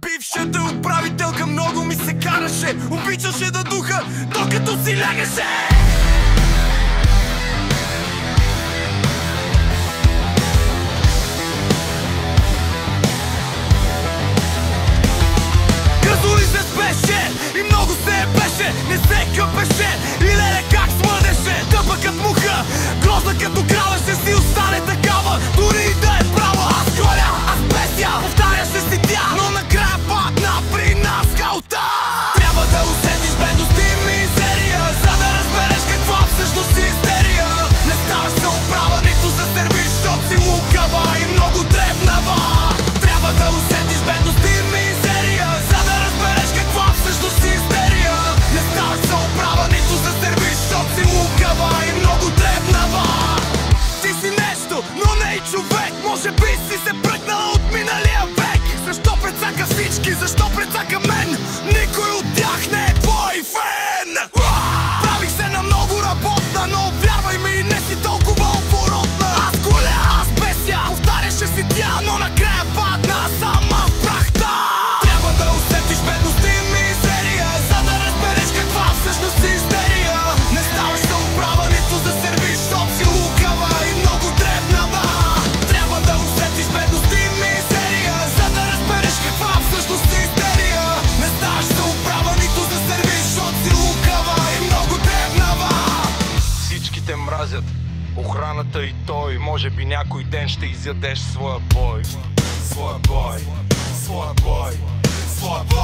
Бившата управителка много ми се караше, обичаше да духа, докато си лягаше. Газули се спеше и много се беше, не се къпеше и леле как смърдеше. Тъпа като муха, грозна като крава, ще си остане такава, дори и да е права. Аз голя, аз беся, повтаряше си тя, но накрая падна при нас халта. Трябва да усетиш бедност и мизерия, за да разбереш каква всъщност си истерия. Не ставаш за управа, нито за сервис, защото си лукава и много дребнава. Трябва да усетиш бедност и мизерия, за да разбереш каква всъщност си истерия. Не ставаш за управа, нито за сервис, защото си лукава и много дребнава. Ти си нещо, но не и човек. Може би си се пръкнала от миналия век. Защо прецака всички, защо прецака мен? Никой от тях не е твой фен. Правих се на много работна, но вярвай ми, не си толкова оборотна. Аз голя, аз беся, повтаряше си тя, но накрая падна сама в прахта. Трябва да усетиш бедност и мизерия, за да разбереш каква всъщност си истерия. Не ставаш за управа, нито за сервис, защото си лукава и много дребнава. Трябва да усетиш бедност и мизерия, за да разбереш каква всъщност си истерия. Не ставаш за управа, нито за сервис, защото си лукава и много дребнава. Всички те мразят, охраната и той. Може би някой ден ще изядеш своя бой. Своя бой, своя бой, своя бой.